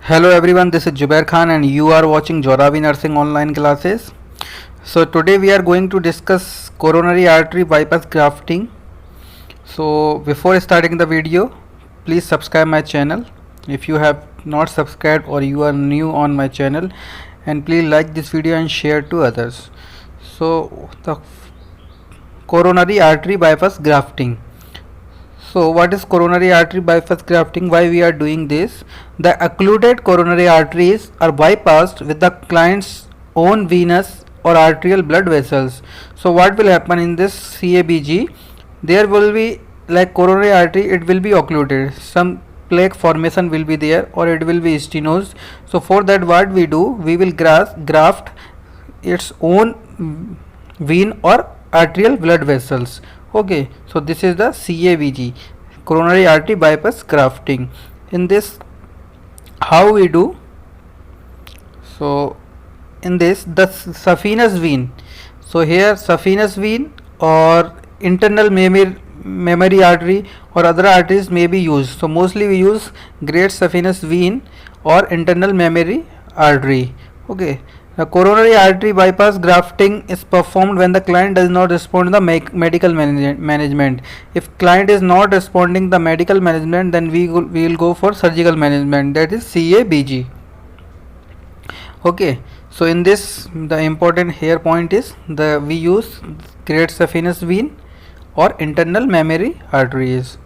Hello everyone, this is Jubair Khan and you are watching Joravi Nursing online classes. So today we are going to discuss coronary artery bypass grafting. So before starting the video, please subscribe my channel if you have not subscribed or you are new on my channel, and please like this video and share to others. So the coronary artery bypass grafting. So what is coronary artery bypass grafting? Why we are doing this? The occluded coronary arteries are bypassed with the client's own venous or arterial blood vessels. So what will happen in this CABG? There will be, like coronary artery, it will be occluded. Some plaque formation will be there or it will be stenosed. So for that what we do? We will graft its own vein or arterial blood vessels. Okay, so this is the CABG, coronary artery bypass grafting. In this, how we do? So in this, the saphenous vein. So here saphenous vein or internal memory artery or other arteries may be used. So mostly we use great saphenous vein or internal memory artery. Okay. The coronary artery bypass grafting is performed when the client does not respond to the medical management. If client is not responding the medical management, then we will go for surgical management, that is CABG. Okay, so in this the important here point is we use great saphenous vein or internal memory arteries.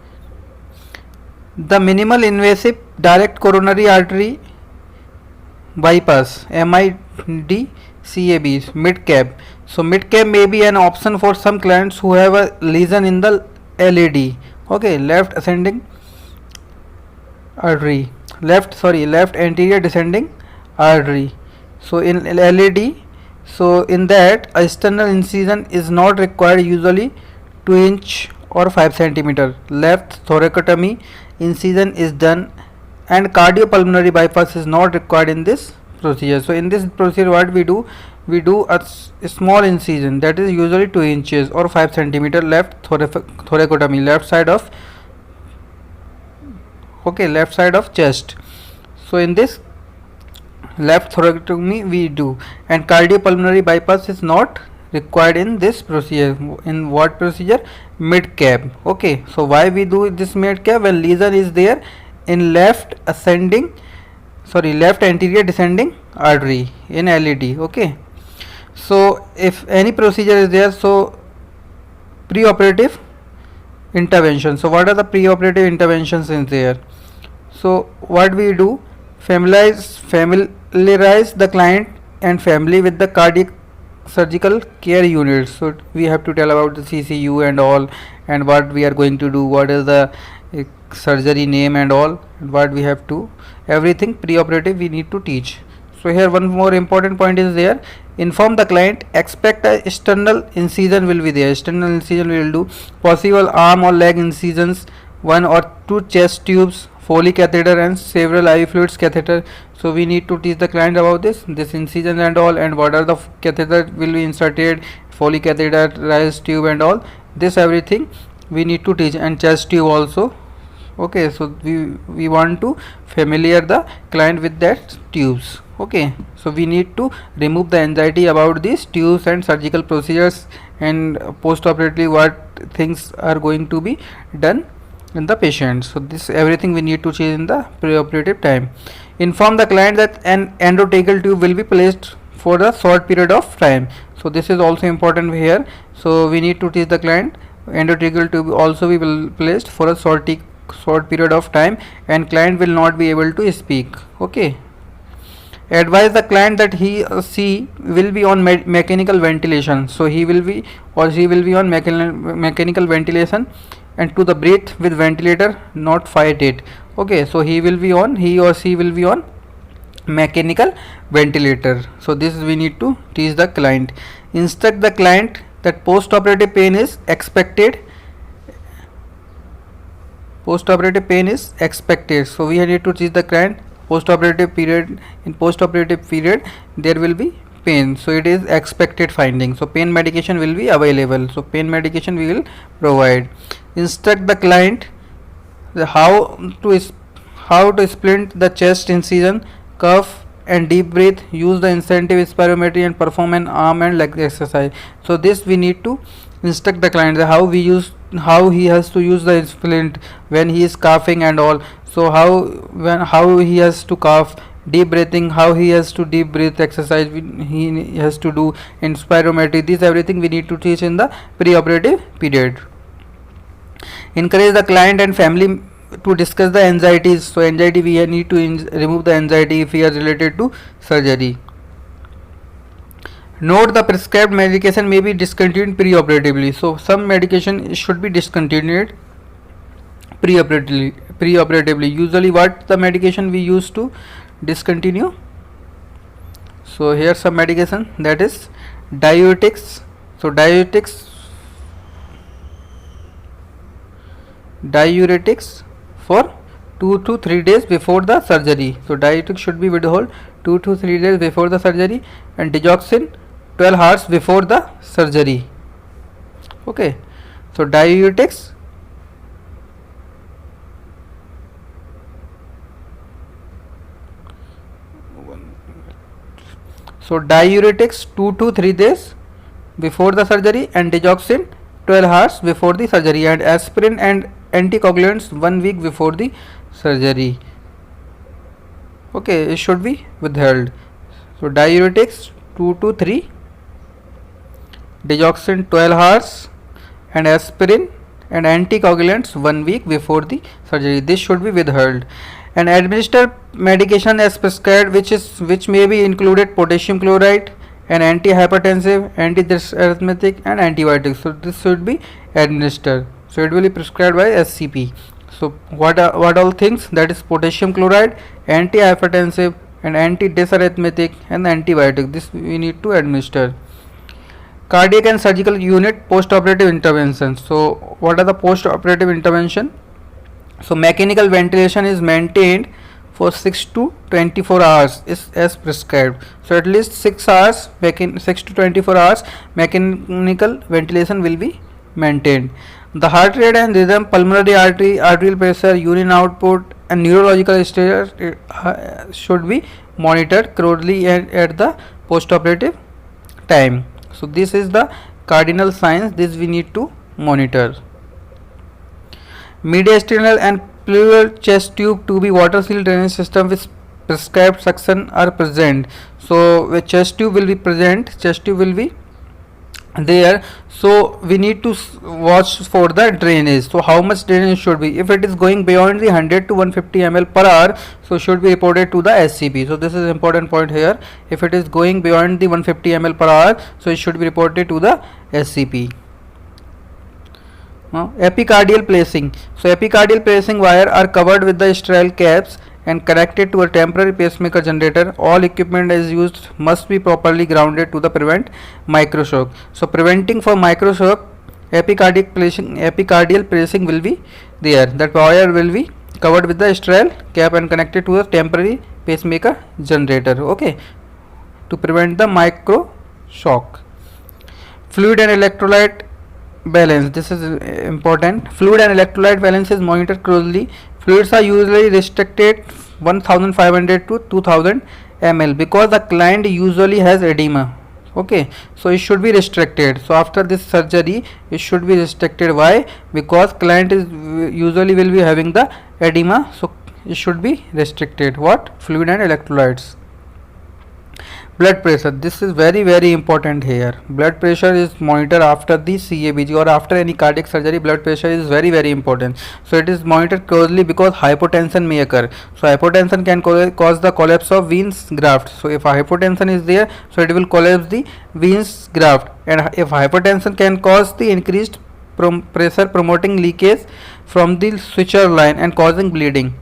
The minimal invasive direct coronary artery bypass MIDCAB mid cap. So mid cap may be an option for some clients who have a lesion in the LAD. Okay, left ascending artery, left anterior descending artery. So in LAD, so in that external incision is not required, usually 2 inch or 5 centimeter. Left thoracotomy incision is done and cardiopulmonary bypass is not required in this procedure. So in this procedure what we do a small incision, that is usually 2 inches or 5 centimeter, left thoracotomy, left side of chest. So in this left thoracotomy we do, and cardiopulmonary bypass is not required in this procedure. In what procedure? Mid cap. Okay, so why we do this mid cap? When lesion is there in left anterior descending artery in LAD. Okay, so if any procedure is there, so preoperative intervention. So what are the preoperative interventions in there? So what we do, familiarize the client and family with the cardiac surgical care units. So we have to tell about the CCU and all, and what we are going to do, what is the surgery name and all, and what we have to, everything preoperative we need to teach. So here one more important point is there, inform the client, expect a external incision will be there. External incision we will do, possible arm or leg incisions, 1 or 2 chest tubes, Foley catheter and several IV fluids catheter. So we need to teach the client about this incision and all, and what are the catheter will be inserted, Foley catheter, Rice tube and all, this everything we need to teach, and chest tube also. Okay, so we want to familiar the client with that tubes. Okay, so we need to remove the anxiety about these tubes and surgical procedures, and post-operatively what things are going to be done in the patient. So this everything we need to change in the preoperative time. Inform the client that an endotracheal tube will be placed for a short period of time. So this is also important here. So we need to teach the client endotracheal tube also will be placed for a short period of time, and client will not be able to speak. Okay, advise the client that he or she will be on mechanical ventilation. So he will be or she will be on mechanical ventilation, and to the breathe with ventilator, not fight it. Okay, so he or she will be on mechanical ventilator. So this we need to teach the client. Instruct the client that post-operative pain is expected. Post-operative pain is expected. So we need to teach the client post-operative period. In post-operative period there will be pain, so it is expected finding. So pain medication will be available. So pain medication we will provide. Instruct the client how how to splint the chest incision, cough and deep breathe, use the incentive spirometry and perform an arm and leg exercise. So this we need to instruct the client how he has to use the splint when he is coughing and all. So how he has to cough, deep breathing, how he has to deep breathe exercise he has to do in spirometry. This everything we need to teach in the pre-operative period. Encourage the client and family to discuss the anxieties. So anxiety, we need to remove the anxiety if we are related to surgery. Note the prescribed medication may be discontinued pre-operatively. So some medication should be discontinued pre-operatively. Usually what the medication we use to discontinue? So here some medication, that is diuretics. So diuretics for 2 to 3 days before the surgery. So diuretics should be withheld 2 to 3 days before the surgery, and digoxin 12 hours before the surgery. Okay, so diuretics So diuretics 2 to 3 days before the surgery, and digoxin 12 hours before the surgery, and aspirin and anticoagulants 1 week before the surgery. Okay, it should be withheld. So diuretics 2 to 3, digoxin 12 hours, and aspirin and anticoagulants 1 week before the surgery. This should be withheld. And administer medication as prescribed, which may be included potassium chloride and antihypertensive, antiarrhythmic and antibiotics. So this should be administered. So it will be prescribed by SCP. So what all things? That is potassium chloride, antihypertensive and antidyarrhythmic and antibiotic. This we need to administer. Cardiac and surgical unit post-operative intervention. So what are the post-operative intervention? So mechanical ventilation is maintained for 6 to 24 hours is as prescribed. So at least 6 hours, 6 to 24 hours mechanical ventilation will be maintained. The heart rate and rhythm, pulmonary arterial pressure, urine output and neurological status should be monitored closely at the post-operative time. So this is the cardinal signs, this we need to monitor. Mediastinal and pleural chest tube to be water seal drainage system with prescribed suction are present. So the chest tube will be present, chest tube will be there. So we need to watch for the drainage. So how much drainage should be? If it is going beyond the 100 to 150 ml per hour, so should be reported to the SCP. So this is important point here. If it is going beyond the 150 ml per hour, so it should be reported to the SCP. Epicardial placing. So epicardial placing wire are covered with the sterile caps and connected to a temporary pacemaker generator. All equipment as used must be properly grounded to the prevent microshock. So preventing for microshock, epicardial placing will be there. That wire will be covered with the sterile cap and connected to a temporary pacemaker generator. Okay, to prevent the microshock. Fluid and electrolyte balance, this is important. Fluid and electrolyte balance is monitored closely. Fluids are usually restricted 1500 to 2000 ml because the client usually has edema. Okay, so it should be restricted. So after this surgery it should be restricted. Why? Because client is usually will be having the edema, so it should be restricted. What? Fluid and electrolytes. Blood pressure, this is very important here. Blood pressure is monitored after the CABG or after any cardiac surgery. Blood pressure is very important. So it is monitored closely because hypotension may occur. So hypotension can cause the collapse of venous graft. So if hypotension is there, so it will collapse the venous graft, and if hypertension can cause the increased pressure promoting leakage from the suture line and causing bleeding.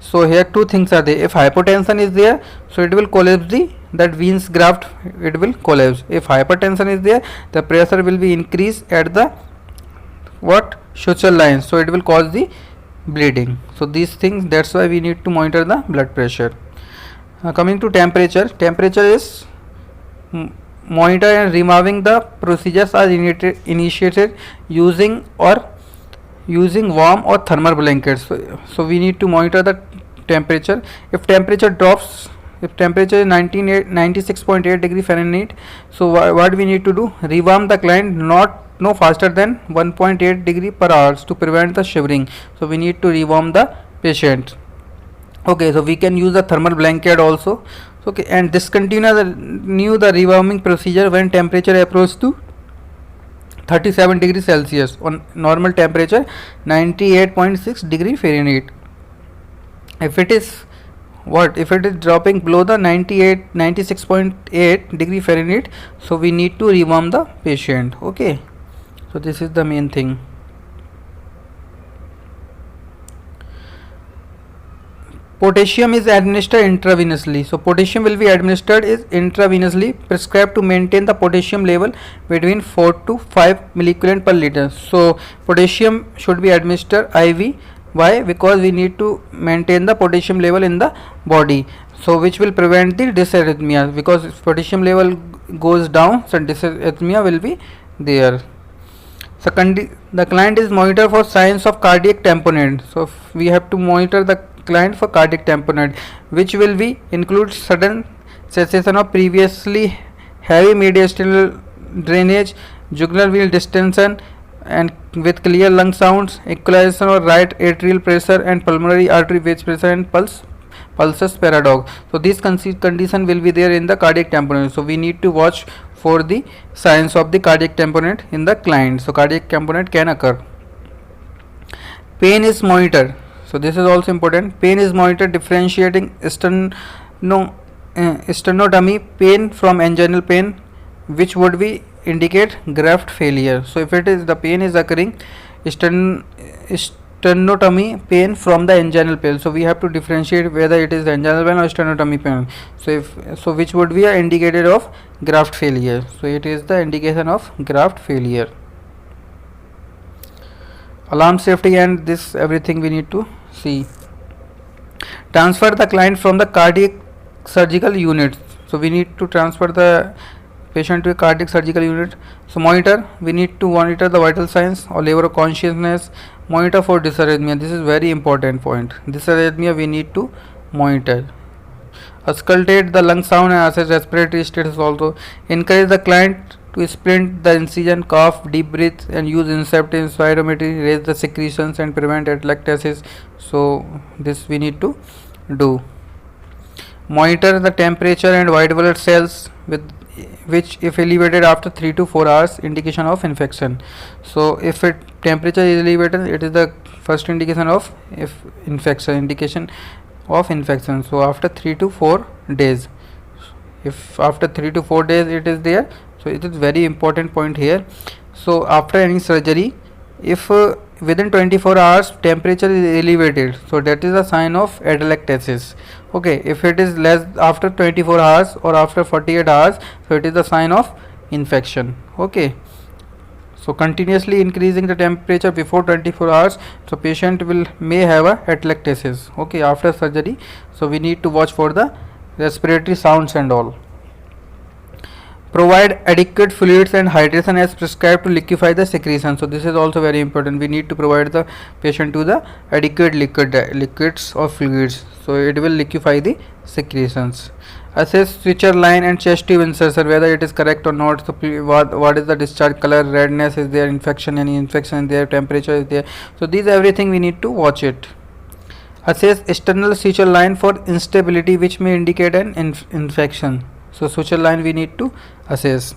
So here two things are there. If hypotension is there, so it will collapse that venous graft, it will collapse. If hypertension is there, the pressure will be increased at the suture line, so it will cause the bleeding. So these things, that's why we need to monitor the blood pressure. Coming to temperature, temperature is monitor and removing the procedures are initiated using warm or thermal blankets. So we need to monitor the temperature. If temperature drops, if temperature is 96.8 degree Fahrenheit, so what we need to do, rewarm the client not no faster than 1.8 degree per hour to prevent the shivering. So we need to rewarm the patient. Okay, so we can use the thermal blanket also. Okay, and discontinue the rewarming procedure when temperature approaches to 37 degrees Celsius on normal temperature 98.6 degree Fahrenheit. If it is dropping below the 96.8 degree Fahrenheit, so we need to rewarm the patient. Okay, so this is the main thing. Potassium is administered intravenously. So potassium will be administered is intravenously, prescribed to maintain the potassium level between 4 to 5 millicurie per liter. So potassium should be administered IV. Why? Because we need to maintain the potassium level in the body, so which will prevent the dysarrhythmia. Because if potassium level goes down, so dysarrhythmia will be there. Secondly, the client is monitored for signs of cardiac tamponade. So we have to monitor the client for cardiac tamponade, which will be include sudden cessation of previously heavy mediastinal drainage, jugular vein distension, and with clear lung sounds, equalization of right atrial pressure and pulmonary artery wedge pressure and pulsus paradox. So this condition will be there in the cardiac tamponade. So we need to watch for the signs of the cardiac tamponade in the client. So cardiac tamponade can occur. Pain is monitored. So this is also important. Pain is monitored, differentiating sternotomy pain from anginal pain, which would be indicate graft failure. So if it is the pain is occurring, sternotomy pain from the anginal pain, so we have to differentiate whether it is anginal pain or sternotomy pain. So which would be an indicator of graft failure. So it is the indication of graft failure. Alarm safety and this everything we need to see. Transfer the client from the cardiac surgical unit. So we need to transfer the patient to a cardiac surgical unit. So we need to monitor the vital signs or level of consciousness, monitor for dysarrhythmia. This is very important point. Dysarrhythmia we need to monitor. Auscultate the lung sound and assess respiratory status also. Encourage the client to splint the incision, cough, deep breath, and use inceptive spirometry, raise the secretions and prevent atelectasis. So this we need to do. Monitor the temperature and white blood cells, which if elevated after 3 to 4 hours, indication of infection. So if temperature is elevated, it is the first indication of indication of infection. So after 3 to 4 days, if after 3 to 4 days it is there, so it is very important point here. So after any surgery, if within 24 hours temperature is elevated, so that is a sign of atelectasis. Okay, if it is less after 24 hours or after 48 hours, so it is a sign of infection. Okay, so continuously increasing the temperature before 24 hours, so patient may have a atelectasis. Okay, after surgery, so we need to watch for the respiratory sounds and all. Provide adequate fluids and hydration as prescribed to liquefy the secretion. So this is also very important. We need to provide the patient to the adequate liquids or fluids, so it will liquefy the secretions. Assess suture line and chest tube insertion, whether it is correct or not. So what is the discharge color, redness is there, any infection is there, temperature is there. So these everything we need to watch it. Assess external suture line for instability, which may indicate an infection. So suture line we need to assess.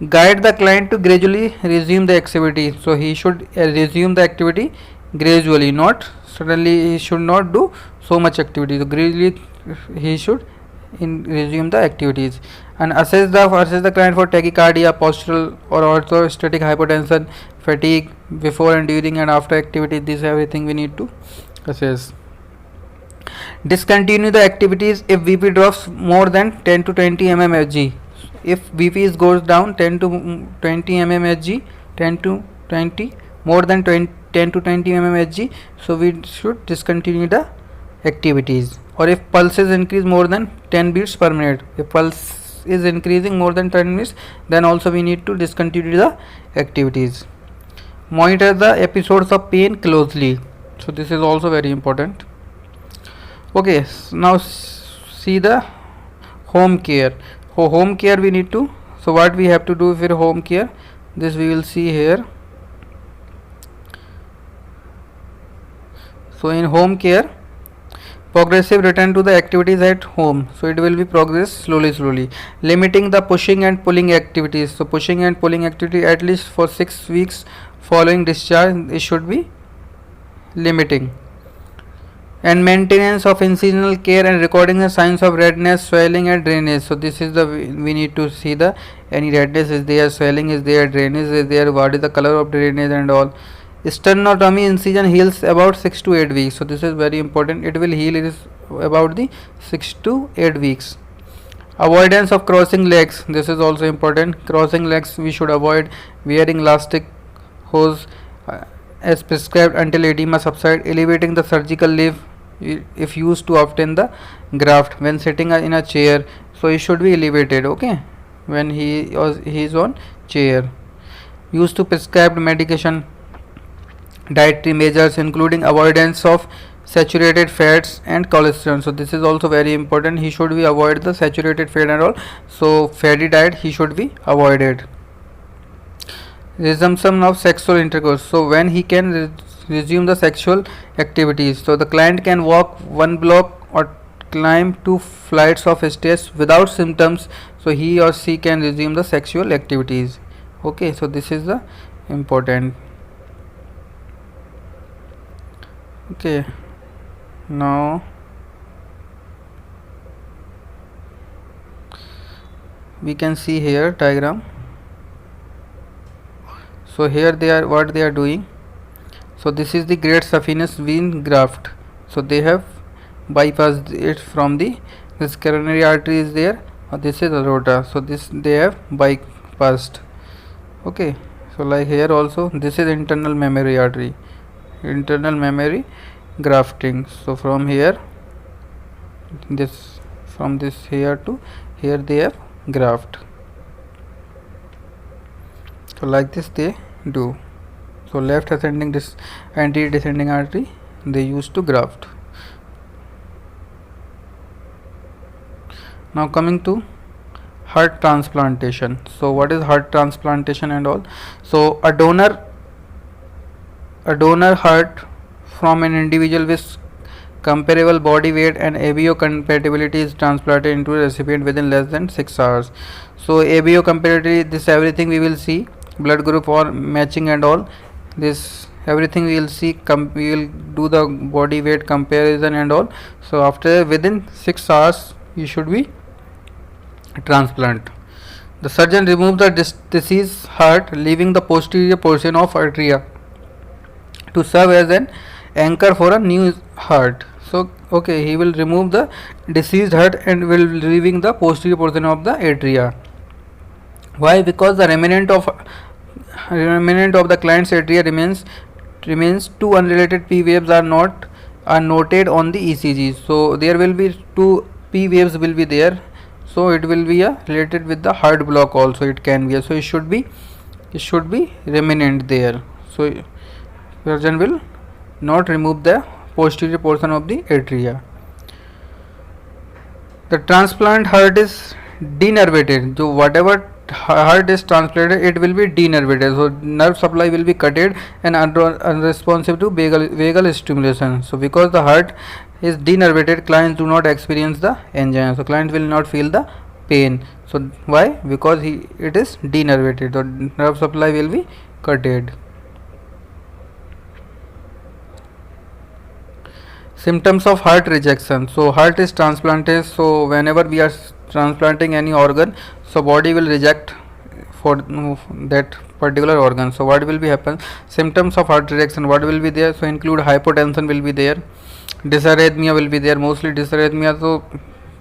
Guide the client to gradually resume the activity. So he should resume the activity gradually, not suddenly. He should not do so much activity. So gradually he should resume the activities. And assess the client for tachycardia, postural or orthostatic hypotension, fatigue before and during and after activity. This everything we need to assess. Discontinue the activities if VP drops more than 10 to 20 mmHg. If VP goes down 10 to 20 mmHg, 10 to 20 more than 10 to 20 mmHg, so we should discontinue the activities. Or if pulses increase more than 10 beats per minute, if pulse is increasing more than 10 minutes, then also we need to discontinue the activities. Monitor the episodes of pain closely. So this is also very important. Okay, now see the home care. For home care we need to, so what we have to do for home care, this we will see here. So in home care, progressive return to the activities at home, so it will be progress slowly, limiting the pushing and pulling activities. So pushing and pulling activity at least for 6 weeks following discharge, it should be limiting. And maintenance of incisional care and recording the signs of redness, swelling and drainage. So this is the, we need to see the any redness is there, swelling is there, drainage is there, what is the color of drainage and all. Sternotomy incision heals about 6 to 8 weeks. So this is very important, it will heal, it is about the 6 to 8 weeks. Avoidance of crossing legs, this is also important. Crossing legs we should avoid. Wearing elastic hose as prescribed until edema subside. Elevating the surgical leaf if used to obtain the graft. When sitting in a chair, so it should be elevated, okay, when he is on chair. Used to prescribed medication. Dietary measures including avoidance of saturated fats and cholesterol. So this is also very important, he should be avoid the saturated fat and all, so fatty diet he should be avoided. Resumption of sexual intercourse, so when he can resume the sexual activities. So the client can walk 1 block or climb 2 flights of stairs without symptoms, so he or she can resume the sexual activities, okay. So this is the important, okay. Now we can see here diagram. So here they are, what they are doing. So this is the great saphenous vein graft, so they have bypassed it from the, this coronary artery is there, this is aorta, so this they have bypassed, okay. So like here also, this is internal mammary artery, internal mammary grafting. So from here, this, from this here to here they have graft, so like this they do. So left ascending, this anterior descending artery they used to graft. Now coming to heart transplantation. So what is heart transplantation and all? So a donor heart from an individual with comparable body weight and ABO compatibility is transplanted into a recipient within less than 6 hours. So ABO compatibility, this everything we will see, blood group or matching and all, this everything we will see, we will do the body weight comparison and all. So after within 6 hours you should be transplant. The surgeon removes the deceased heart, leaving the posterior portion of arteria to serve as an anchor for a new heart. So okay, he will remove the deceased heart and will leaving the posterior portion of the atria. Why? Because the remnant of the client's atria remains. Two unrelated P waves are noted on the ECG. So there will be 2 P waves will be there. So it will be related with the heart block also, it can be. So it should be remnant there. So surgeon will not remove the posterior portion of the atria. The transplant heart is denervated. So whatever heart is transplanted, it will be denervated. So nerve supply will be cutted and unresponsive to vagal stimulation. So because the heart is denervated, clients do not experience the angina. So clients will not feel the pain. So why? Because it is denervated. The nerve supply will be cutted. Symptoms of heart rejection. So heart is transplanted. So whenever we are transplanting any organ, so body will reject for that particular organ. So what will be happen? Symptoms of heart rejection, what will be there? So include hypotension will be there, dysarrhythmia will be there, mostly dysarrhythmia, so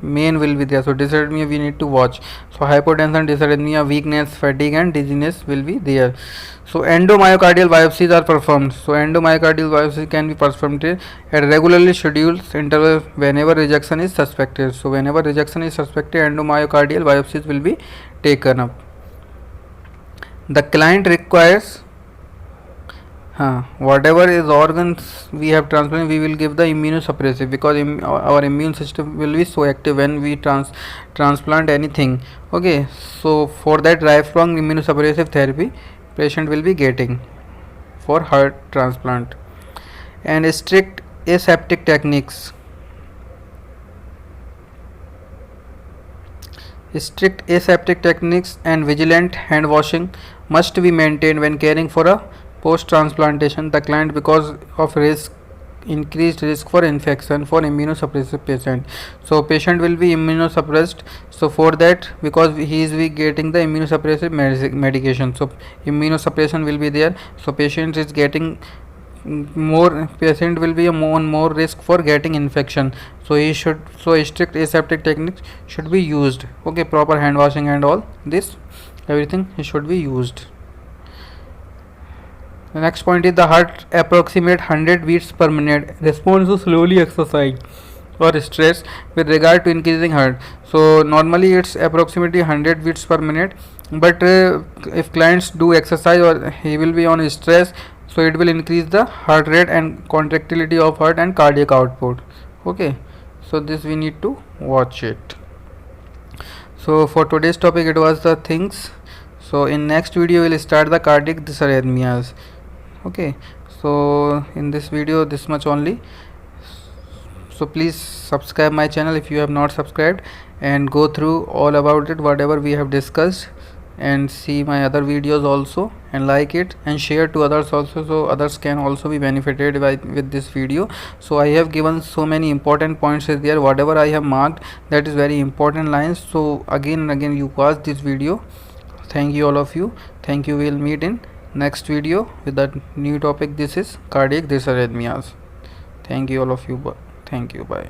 main will be there. So dysarrhythmia we need to watch. So hypotension, dysarrhythmia, weakness, fatigue and dizziness will be there. So endomyocardial biopsies are performed. So endomyocardial biopsy can be performed at regularly scheduled interval whenever rejection is suspected. So whenever rejection is suspected, endomyocardial biopsies will be taken up. The client requires Whatever is organs we have transplanted, we will give the immunosuppressive, because our immune system will be so active when we transplant anything. Okay, so for that lifelong immunosuppressive therapy patient will be getting for heart transplant. And strict aseptic techniques. Strict aseptic techniques and vigilant hand washing must be maintained when caring for a post transplantation the client, because of increased risk for infection for immunosuppressive patient. So patient will be immunosuppressed, so for that, because he is getting the immunosuppressive medication, so immunosuppression will be there, so patient is getting patient will be more risk for getting infection. So he should, so strict aseptic techniques should be used. Okay, proper hand washing and all this, everything should be used. The next point is the heart approximate 100 beats per minute responds to slowly exercise or stress with regard to increasing heart. So normally it's approximately 100 beats per minute, but if clients do exercise or he will be on stress, so it will increase the heart rate and contractility of heart and cardiac output. Okay, so this we need to watch it. So for today's topic it was the things. So in next video we will start the cardiac dysarrhythmias. Okay, so in this video this much only. So please subscribe my channel if you have not subscribed, and go through all about it whatever we have discussed, and see my other videos also, and like it and share to others also, so others can also be benefited with this video. So I have given so many important points there, whatever I have marked, that is very important lines. So again and again you watch this video. Thank you all of you. Thank you. We'll meet in next video with that new topic. This is cardiac dysarrhythmias. Thank you all of you. Thank you. Bye.